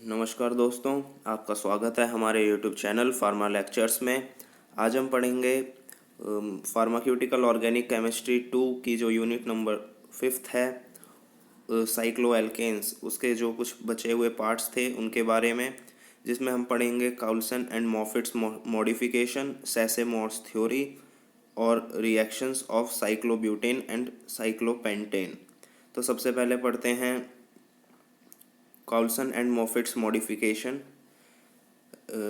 नमस्कार दोस्तों, आपका स्वागत है हमारे यूट्यूब चैनल फार्मा लेक्चर्स में। आज हम पढ़ेंगे फार्माक्यूटिकल ऑर्गेनिक केमिस्ट्री 2 की जो यूनिट नंबर 5 है, साइक्लो एल्केन्स, उसके जो कुछ बचे हुए पार्ट्स थे उनके बारे में, जिसमें हम पढ़ेंगे काउल्सन एंड मॉफिट्स मॉडिफिकेशन, सेसे-मोर्स थ्योरी और reactions of cyclobutane and cyclopentane. तो सबसे पहले पढ़ते हैं काउल्सन एंड मॉफिट्स मॉडिफिकेशन।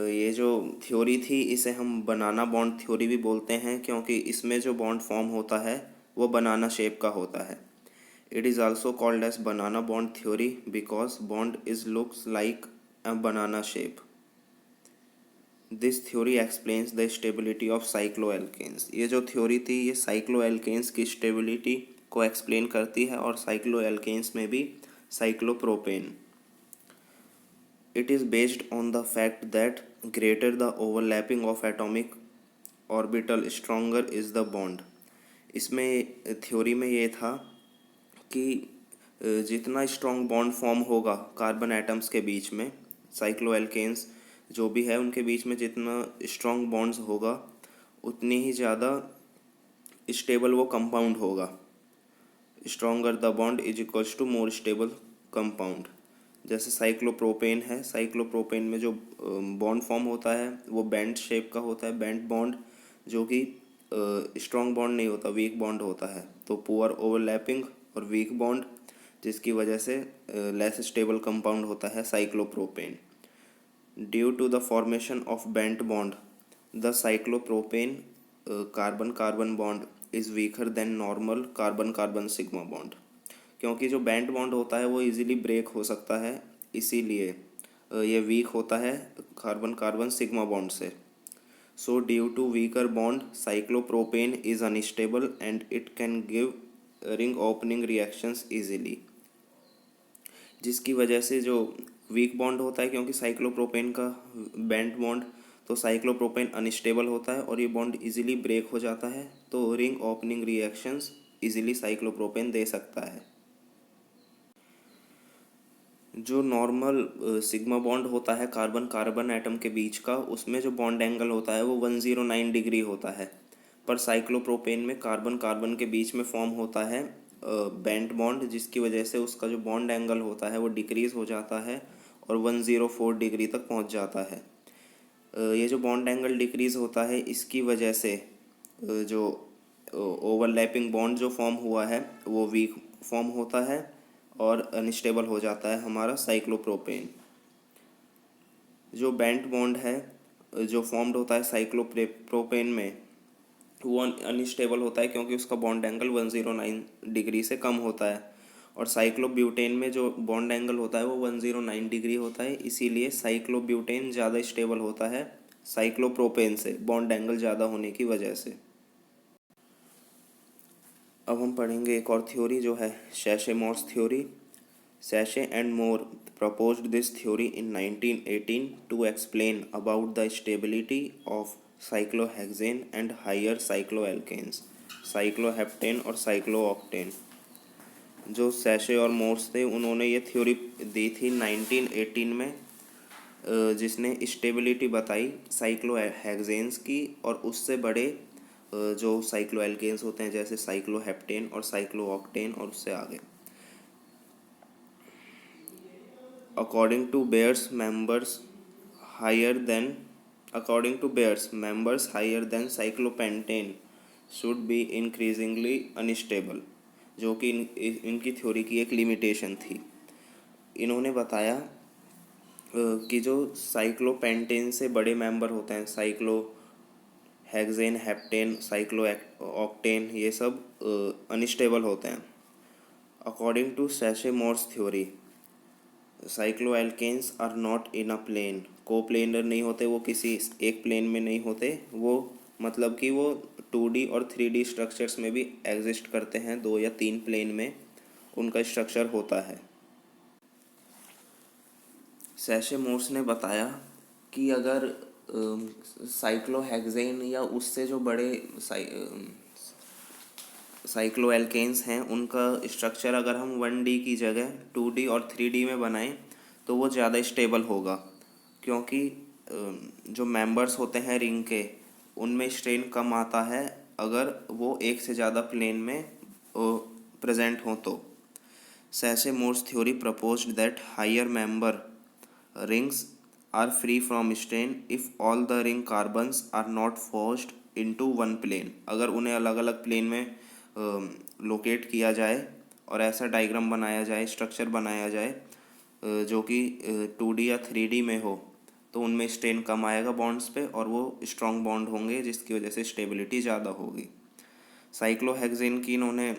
ये जो थ्योरी थी इसे हम बनाना बॉन्ड थ्योरी भी बोलते हैं, क्योंकि इसमें जो बॉन्ड फॉर्म होता है वो बनाना शेप का होता है। It is also called as banana bond theory because bond is looks like a banana shape. This theory explains the stability of cycloalkanes. ये जो थ्योरी थी ये साइक्लोएल्केन्स की स्टेबिलिटी को एक्सप्लेन करती है, और साइक्लोएल्केन्स में भी cyclopropane. It is based on the fact that greater the overlapping of atomic orbital, stronger is the bond. इसमें थ्योरी में ये था कि जितना स्ट्रॉन्ग बॉन्ड फॉर्म होगा कार्बन एटम्स के बीच में, साइक्लोएल्केन्स जो भी है उनके बीच में जितना स्ट्रॉन्ग बॉन्ड्स होगा उतनी ही ज़्यादा स्टेबल वो कंपाउंड होगा। Stronger the bond is equals to more stable compound. जैसे साइक्लोप्रोपेन है, साइक्लोप्रोपेन में जो बॉन्ड फॉर्म होता है वो बैंड शेप का होता है, बैंड बॉन्ड, जो कि स्ट्रॉन्ग बॉन्ड नहीं होता, वीक बॉन्ड होता है। तो पुअर ओवरलैपिंग और वीक बॉन्ड, जिसकी वजह से लेस स्टेबल कंपाउंड होता है cyclopropane. Due to the formation of bent bond, the cyclopropane carbon carbon bond is weaker than normal carbon carbon sigma bond. क्योंकि जो बैंड बॉन्ड होता है वो इजीली ब्रेक हो सकता है, इसीलिए ये वीक होता है कार्बन कार्बन सिग्मा बॉन्ड से। So due to weaker bond cyclopropane is unstable and it can give ring opening reactions easily. जिसकी वजह से जो वीक बॉन्ड होता है, क्योंकि साइक्लोप्रोपेन का बैंड बॉन्ड, तो साइक्लोप्रोपेन अनस्टेबल होता है और ये बॉन्ड इजीली ब्रेक हो जाता है, तो ring opening reactions easily cyclopropane दे सकता है। जो नॉर्मल सिग्मा बॉन्ड होता है कार्बन कार्बन एटम के बीच का, उसमें जो बॉन्ड एंगल होता है वो 109 डिग्री होता है। पर साइक्लोप्रोपेन में कार्बन कार्बन के बीच में फॉर्म होता है बैंड बॉन्ड, जिसकी वजह से उसका जो बॉन्ड एंगल होता है वो डिक्रीज़ हो जाता है और 104 डिग्री तक पहुंच जाता है। ये जो बॉन्ड एंगल डिक्रीज़ होता है इसकी वजह से जो ओवरलैपिंग बॉन्ड जो फॉर्म हुआ है वो वीक फॉर्म होता है और अनस्टेबल हो जाता है हमारा साइक्लोप्रोपेन। जो बैंड बॉन्ड है जो फॉर्म्ड होता है साइक्लोप्रोपेन में, वो अनस्टेबल होता है क्योंकि उसका बॉन्ड एंगल 109 डिग्री से कम होता है। और साइक्लोब्यूटेन में जो बॉन्ड एंगल होता है वो 109 डिग्री होता है, इसीलिए साइक्लोब्यूटेन ज़्यादा स्टेबल होता है साइक्लोप्रोपेन से, बॉन्ड एंगल ज़्यादा होने की वजह से। अब हम पढ़ेंगे एक और थ्योरी जो है सेसे-मोर्स थ्योरी। सेसे एंड मोर proposed this theory in 1918 to explain about the stability of cyclohexane and higher cycloalkanes, cycloheptane और cyclooctane। जो सेशे और मोर्स थे उन्होंने ये थ्योरी दी थी 1918 में, जिसने स्टेबिलिटी बताई साइक्लोहेक्सेन्स की और उससे बड़े जो साइक्लोएल्केन्स होते हैं जैसे साइक्लोहेप्टेन और साइक्लोऑक्टेन और उससे आगे। According to Bayer's members higher than cyclopentane should be increasingly unstable, जो कि इनकी थ्योरी की एक लिमिटेशन थी। इन्होंने बताया कि जो साइक्लोपेंटेन से बड़े मेंबर होते हैं, cyclohexane, heptane, cyclooctane, ये सब अनस्टेबल होते हैं। According to Sachse Mohr theory, cycloalkanes are not in a plane, coplanar नहीं होते, वो किसी एक प्लेन में नहीं होते, वो मतलब कि वो 2D और 3D स्ट्रक्चर्स में भी एग्जिस्ट करते हैं, 2 या 3 प्लेन में उनका स्ट्रक्चर होता है। सेसे-मोर्स ने बताया कि अगर साइक्लोहेक्सेन या उससे जो बड़े साइक्लोएल्केन्स हैं उनका स्ट्रक्चर अगर हम 1D की जगह 2D और 3D में बनाएं तो वो ज़्यादा स्टेबल होगा, क्योंकि जो मेंबर्स होते हैं रिंग के उनमें स्ट्रेन कम आता है अगर वो एक से ज़्यादा प्लेन में प्रेजेंट हो तो। Sassemore's theory proposed that higher member rings are free from strain if all the ring carbons are not forced into one plane। अगर उन्हें अलग अलग प्लेन में लोकेट किया जाए और ऐसा डायग्राम बनाया जाए, स्ट्रक्चर बनाया जाए जो कि 2D या 3D में हो, तो उनमें स्ट्रेन कम आएगा बॉन्ड्स पे और वो स्ट्रॉन्ग बॉन्ड होंगे, जिसकी वजह से स्टेबिलिटी ज़्यादा होगी। साइक्लोहेक्सेन की इन्होंने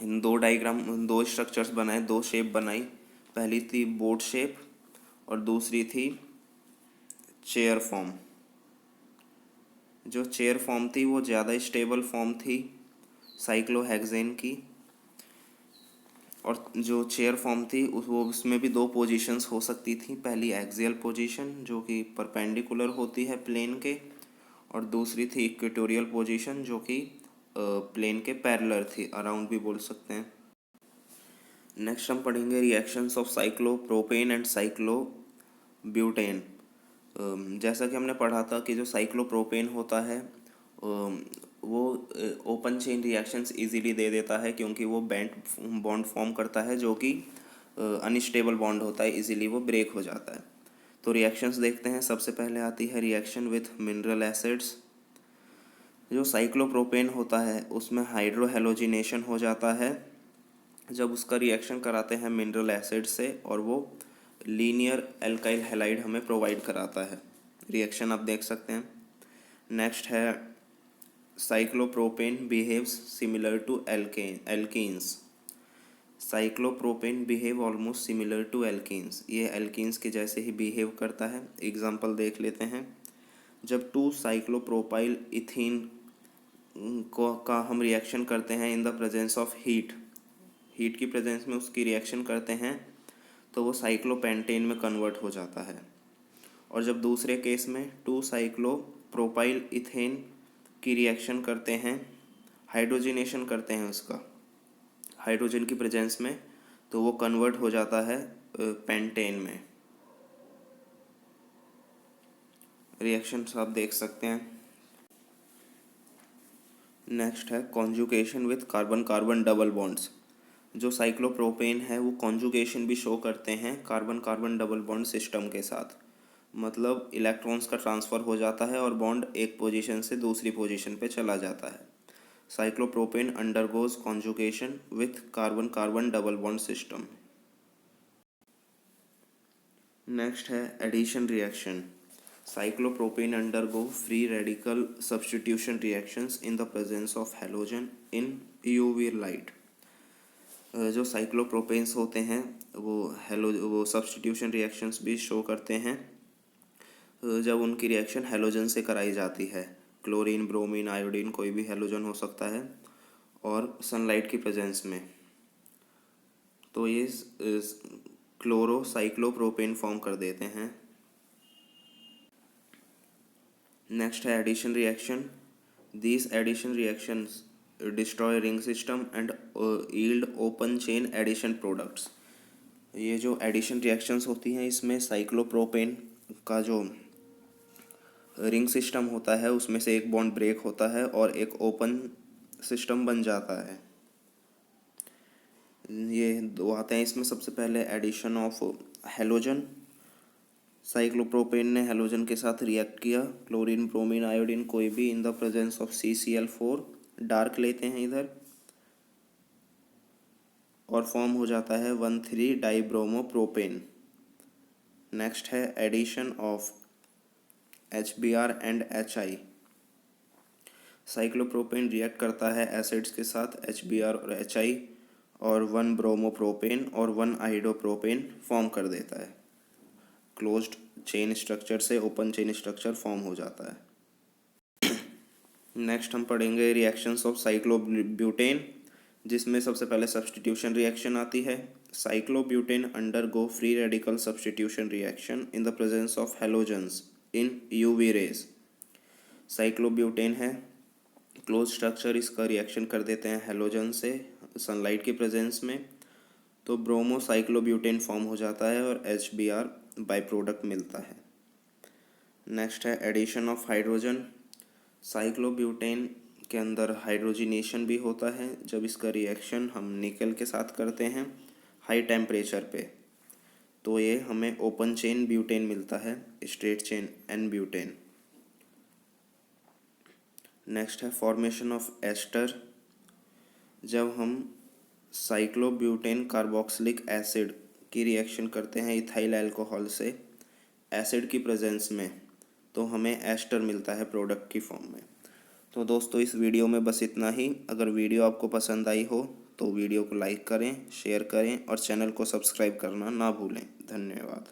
दो स्ट्रक्चर्स बनाए, दो शेप बनाई। पहली थी बोट शेप और दूसरी थी चेयर फॉर्म। जो चेयर फॉर्म थी वो ज़्यादा स्टेबल फॉर्म थी साइक्लोहेक्सेन की, और जो चेयर फॉर्म थी उसमें भी दो पोजीशंस हो सकती थी। पहली एक्सियल पोजीशन जो कि परपेंडिकुलर होती है प्लेन के, और दूसरी थी इक्वेटोरियल पोजीशन जो कि प्लेन के पैरेलल थी, अराउंड भी बोल सकते हैं। नेक्स्ट हम पढ़ेंगे reactions of cyclopropane and cyclobutane. जैसा कि हमने पढ़ा था कि जो साइक्लोप्रोपेन होता है वो ओपन चेन रिएक्शंस इजीली दे देता है, क्योंकि वो बॉन्ड फॉर्म करता है जो कि अनस्टेबल बॉन्ड होता है, इजीली वो ब्रेक हो जाता है। तो रिएक्शंस देखते हैं। सबसे पहले आती है रिएक्शन विथ मिनरल एसिड्स। जो साइक्लोप्रोपेन होता है उसमें हाइड्रोहेलोजिनेशन हो जाता है जब उसका रिएक्शन कराते हैं मिनरल एसिड से, और वो लीनियर एल्काइल हैलाइड हमें प्रोवाइड कराता है। रिएक्शन आप देख सकते हैं। नेक्स्ट है cyclopropane behaves similar to alkenes. Cyclopropane behave almost similar to alkenes. ये एल्कीन्स के जैसे ही बिहेव करता है। एग्जांपल देख लेते हैं। जब 2 साइक्लोप्रोपाइल इथीन का हम रिएक्शन करते हैं इन द प्रेजेंस ऑफ हीट की प्रेजेंस में उसकी रिएक्शन करते हैं, तो वो साइक्लोपेंटेन में कन्वर्ट हो जाता है। और जब दूसरे केस में 2 साइक्लोप्रोपाइल इथेन की रिएक्शन करते हैं, हाइड्रोजनेशन करते हैं उसका हाइड्रोजन की प्रेजेंस में, तो वो कन्वर्ट हो जाता है पेंटेन में। रिएक्शंस आप देख सकते हैं। नेक्स्ट है conjugation with carbon carbon double bonds. जो साइक्लोप्रोपेन है वो कॉन्जुगेशन भी शो करते हैं carbon carbon double bond system के साथ। मतलब इलेक्ट्रॉन्स का ट्रांसफ़र हो जाता है और बॉन्ड एक पोजीशन से दूसरी पोजीशन पे चला जाता है। Cyclopropane undergoes conjugation with carbon carbon double bond system. Next है addition reaction. Cyclopropane undergo free radical substitution reactions in the presence of halogen in UV light. जो साइक्लोप्रोपेन्स होते हैं वो सब्स्टिट्यूशन रिएक्शंस भी शो करते हैं जब उनकी रिएक्शन हैलोजन से कराई जाती है। क्लोरीन, ब्रोमीन, आयोडीन, कोई भी हैलोजन हो सकता है, और सनलाइट की प्रेजेंस में, तो ये क्लोरो साइक्लोप्रोपेन फॉर्म कर देते हैं। नेक्स्ट है addition reaction. These addition reactions destroy ring system and yield open chain addition products. ये जो एडिशन रिएक्शंस होती हैं इसमें साइक्लोप्रोपेन का जो रिंग सिस्टम होता है उसमें से एक बॉन्ड ब्रेक होता है और एक ओपन सिस्टम बन जाता है। ये दो आते हैं इसमें। सबसे पहले एडिशन ऑफ हैलोजन। साइक्लोप्रोपेन ने हैलोजन के साथ रिएक्ट किया, क्लोरीन, ब्रोमीन, आयोडीन कोई भी, in the presence of CCl4, dark लेते हैं इधर, और फॉर्म हो जाता है 1,3-डाइब्रोमोप्रोपेन। नेक्स्ट है addition of HBr and HI। Cyclopropane react करता है एसिड्स के साथ HBr और HI, और 1 ब्रोमोप्रोपेन और 1 आइडोप्रोपेन फॉर्म कर देता है। क्लोज्ड चेन स्ट्रक्चर से ओपन चेन स्ट्रक्चर फॉर्म हो जाता है। नेक्स्ट हम पढ़ेंगे रिएक्शंस ऑफ साइक्लोब्यूटेन, जिसमें सबसे पहले सब्स्टिट्यूशन रिएक्शन आती है। Cyclobutane undergo free radical substitution reaction in the presence of halogens in UV rays. Cyclobutane है क्लोज स्ट्रक्चर, इसका रिएक्शन कर देते हैं हैलोजन से सनलाइट की प्रेजेंस में, तो ब्रोमोसाइक्लोब्यूटेन फॉर्म हो जाता है और HBr बाई प्रोडक्ट मिलता है। नेक्स्ट है एडिशन ऑफ हाइड्रोजन। साइक्लोब्यूटेन के अंदर हाइड्रोजिनेशन भी होता है जब इसका रिएक्शन हम निकल के साथ करते हैं हाई टेम्परेचर पे, तो ये हमें ओपन चेन ब्यूटेन मिलता है, straight chain n butane. Next है फॉर्मेशन ऑफ एस्टर। जब हम साइक्लोब्यूटेन कार्बोक्सिलिक एसिड की रिएक्शन करते हैं इथाइल अल्कोहल से एसिड की प्रेजेंस में, तो हमें एस्टर मिलता है प्रोडक्ट की फॉर्म में। तो दोस्तों इस वीडियो में बस इतना ही। अगर वीडियो आपको पसंद आई हो तो वीडियो को लाइक करें, शेयर करें और चैनल को सब्सक्राइब करना ना भूलें। धन्यवाद।